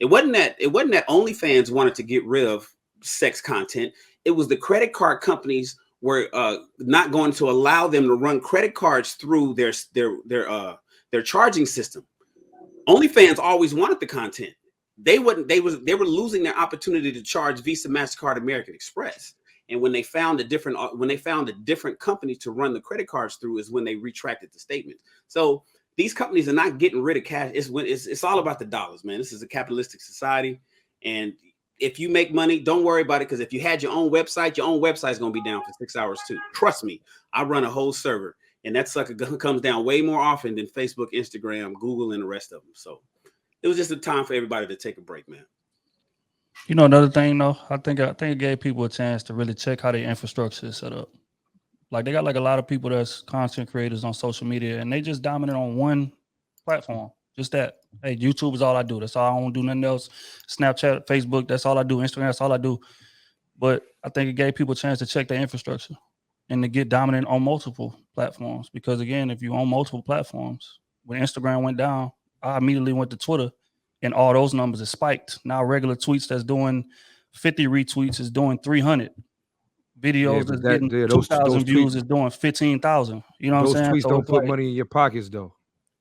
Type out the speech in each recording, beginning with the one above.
it wasn't that OnlyFans wanted to get rid of sex content. It was the credit card companies were not going to allow them to run credit cards through their charging system. OnlyFans always wanted the content. They wouldn't. They were losing their opportunity to charge Visa, Mastercard, American Express. And when they found a different company to run the credit cards through, is when they retracted the statement. So these companies are not getting rid of cash. It's all about the dollars, man. This is a capitalistic society, and if you make money, don't worry about it. Because if you had your own website is going to be down for 6 hours too. Trust me, I run a whole server, and that sucker comes down way more often than Facebook, Instagram, Google, and the rest of them. So it was just a time for everybody to take a break, man. You know, another thing though, I think it gave people a chance to really check how their infrastructure is set up. Like they got like a lot of people that's content creators on social media, and they just dominant on one platform. Just that. Hey, YouTube is all I do. That's all. I don't do nothing else. Snapchat, Facebook, that's all I do. Instagram, that's all I do. But I think it gave people a chance to check their infrastructure and to get dominant on multiple platforms. Because again, if you own multiple platforms, when Instagram went down, I immediately went to Twitter, and all those numbers are spiked. Now regular tweets that's doing 50 retweets is doing 300. Yeah, Videos but that's getting those 2,000 views tweets, is doing 15,000. You know what I'm those saying? tweets So don't it's put like, money in your pockets though.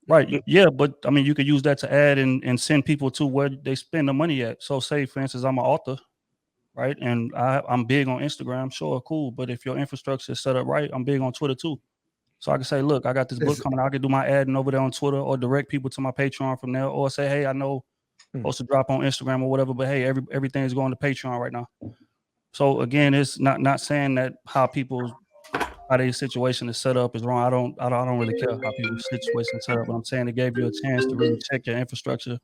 right, yeah, but I mean, you could use that to add and send people to where they spend the money at. So, say for instance, I'm an author, right, and I'm big on Instagram. Sure, cool, but if your infrastructure is set up right, I'm big on Twitter too. So I can say, look, I got this book It's, coming out. I can do my adding over there on Twitter, or direct people to my Patreon from there, or say, hey, I know supposed to drop on Instagram or whatever, but hey, everything is going to Patreon right now. So again, it's not saying that how their situation is set up is wrong. I don't really care how people's situation is set up, but I'm saying it gave you a chance to really check your infrastructure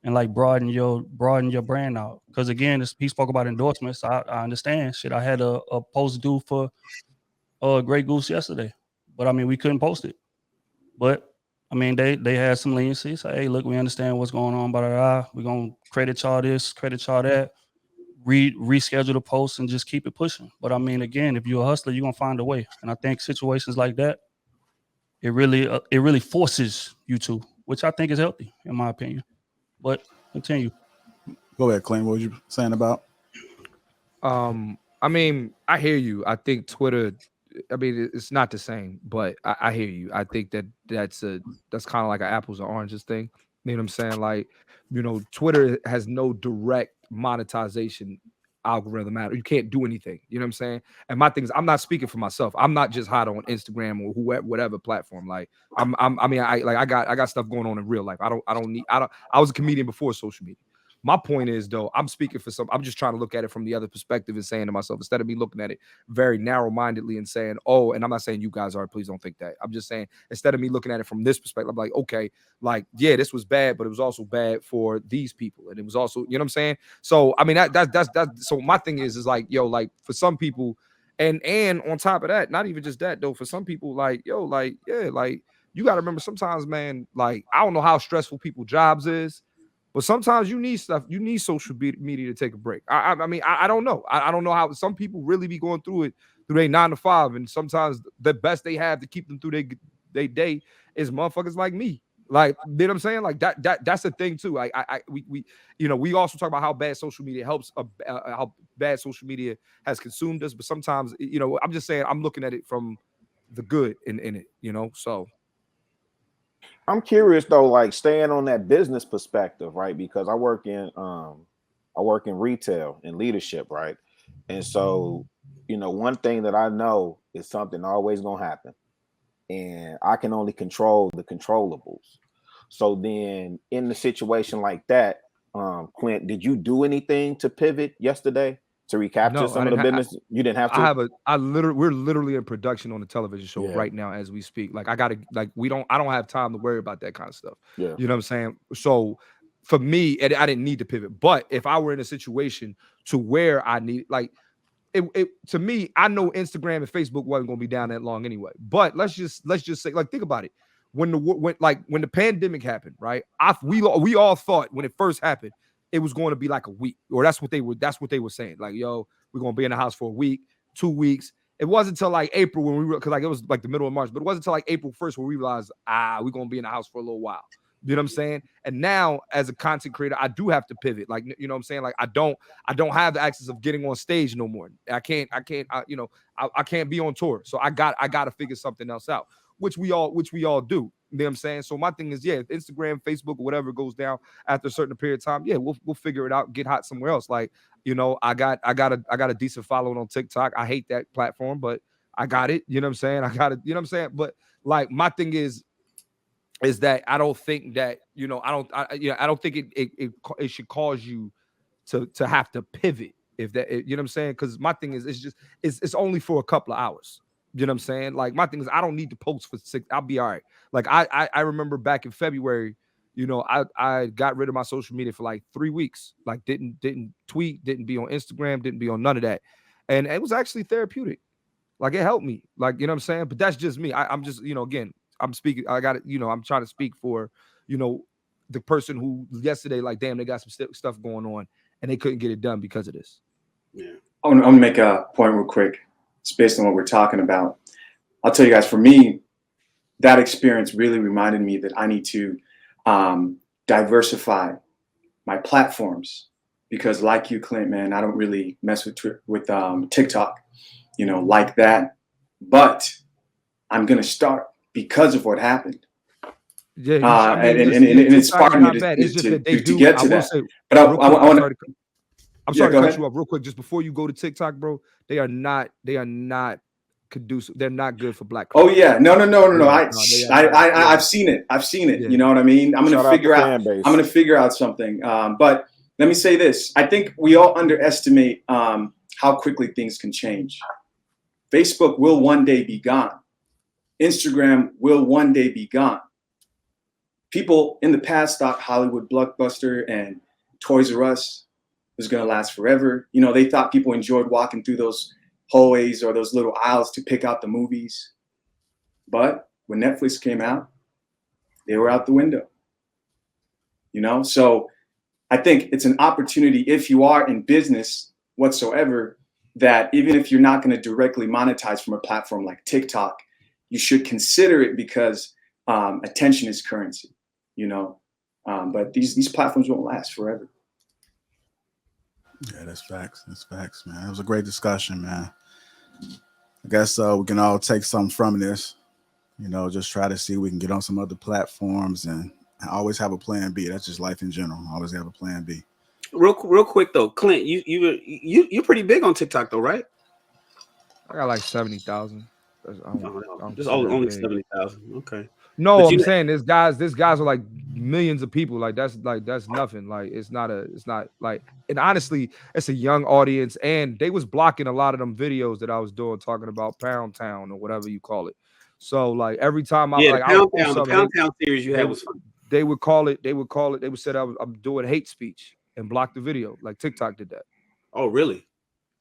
and like broaden your brand out. Because again, he spoke about endorsements. I understand. Shit, I had a post due for Grey Goose yesterday, but I mean we couldn't post it. But I mean they had some leniency. Say, hey, look, we understand what's going on. We're gonna credit y'all this, credit y'all that. Reschedule the post and just keep it pushing. But I mean, again, if you're a hustler, you're gonna find a way. And I think situations like that, it really forces you to, which I think is healthy in my opinion. But continue. Go ahead, Clint. What was you saying about? I mean, I hear you. I think Twitter. I mean, it's not the same, but I hear you. I think that's kind of like an apples and oranges thing. You know what I'm saying? Like, Twitter has no direct monetization algorithm out. You can't do anything. You know what I'm saying? And my thing is, I'm not speaking for myself. I'm not just hot on Instagram or whatever platform. Like, I got stuff going on in real life. I was a comedian before social media. My point is, though, I'm speaking for I'm just trying to look at it from the other perspective and saying to myself, instead of me looking at it very narrow-mindedly and saying, oh, and I'm not saying you guys are, please don't think that. I'm just saying, instead of me looking at it from this perspective, I'm like, okay, like, yeah, this was bad, but it was also bad for these people. And it was also, you know what I'm saying? So, I mean, that's so my thing is like, yo, like, for some people, and on top of that, not even just that, though, for some people, like, yo, like, yeah, like, you got to remember sometimes, man, like, I don't know how stressful people's jobs is, but sometimes you need stuff. You need social media to take a break. I mean, I don't know. I don't know how some people really be going through it through their 9 to 5, and sometimes the best they have to keep them through their day is motherfuckers like me. Like, you know what I'm saying? Like that's the thing too. We also talk about how bad social media helps, how bad social media has consumed us. But sometimes, I'm just saying, I'm looking at it from the good in it. So. I'm curious though, like staying on that business perspective, right? Because I work in retail and leadership, right? And so, one thing that I know is something always gonna happen, and I can only control the controllables. So then, in the situation like that, Clint, did you do anything to pivot yesterday to recapture some of the business? You didn't have to. We're literally in production on a television show right now as we speak. Like, I don't have time to worry about that kind of stuff. Yeah. You know what I'm saying? So for me, I didn't need to pivot. But if I were in a situation to where I need, like, to me, I know Instagram and Facebook wasn't going to be down that long anyway. But let's just say, like, think about it. When the pandemic happened, right? We all thought when it first happened, it was going to be like a week, or that's what they were saying. Like, yo, we're going to be in the house for a week, 2 weeks. It wasn't until like April when because like it was like the middle of March, but it wasn't until like April 1st when we realized, we're going to be in the house for a little while. You know what I'm saying? And now as a content creator, I do have to pivot. Like, you know what I'm saying? Like I don't have the access of getting on stage no more. I can't be on tour. So I got to figure something else out, which we all do. You know what I'm saying? So my thing is, yeah, if Instagram, Facebook, or whatever goes down after a certain period of time, yeah, we'll figure it out, get hot somewhere else. Like, you know, I got a decent following on TikTok. I hate that platform, but I got it. You know what I'm saying? I got it. You know what I'm saying? But like my thing is that I don't think that, you know, I don't think it should cause you to have to pivot, if that, you know what I'm saying? Because my thing is, it's only for a couple of hours. You know what I'm saying? Like my thing is, I don't need to post for 6. I'll be all right. Like I remember back in February, you know, I got rid of my social media for like 3 weeks. Like didn't tweet, didn't be on Instagram, didn't be on none of that, and it was actually therapeutic. Like it helped me. Like, you know what I'm saying? But that's just me. I'm just, you know, again, I'm speaking. I got it. You know, I'm trying to speak for, you know, the person who yesterday, like, damn, they got some stuff going on and they couldn't get it done because of this. Yeah. I'm gonna make a point real quick. It's based on what we're talking about. I'll tell you guys, for me, that experience really reminded me that I need to diversify my platforms, because like you, Clint, man, I don't really mess with TikTok, you know, like that. But I'm gonna start because of what happened. Yeah, and it inspired me to get to that. But I want to. I'm sorry to cut you off real quick. Just before you go to TikTok, bro, they are not conducive. They're not good for Black culture. Oh yeah, no. I've seen it. Yeah. You know what I mean? I'm gonna figure out something. But let me say this: I think we all underestimate how quickly things can change. Facebook will one day be gone. Instagram will one day be gone. People in the past thought Hollywood Blockbuster and Toys R Us was going to last forever. You know, they thought people enjoyed walking through those hallways or those little aisles to pick out the movies. But when Netflix came out, they were out the window. You know, so I think it's an opportunity, if you are in business whatsoever, that even if you're not going to directly monetize from a platform like TikTok, you should consider it, because attention is currency, you know. But these platforms won't last forever. Yeah, that's facts. That's facts, man. It was a great discussion, man. I guess we can all take something from this. You know, just try to see if we can get on some other platforms, and always have a plan B. That's just life in general. Always have a plan B. Real quick though, Clint, you're pretty big on TikTok though, right? I got like 70,000. Just only 70,000. Okay. No, I'm saying these guys are like millions of people. Like that's nothing. Like it's not like, and honestly, it's a young audience, and they was blocking a lot of them videos that I was doing, talking about Pound Town or whatever you call it. So like every time the Pound Town series you had was fun. They would say I'm doing hate speech and block the video. Like TikTok did that. Oh, really?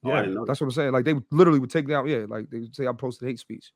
Yeah, I didn't know that's what I'm saying. Like they literally would take down. Yeah, like they would say I posted hate speech.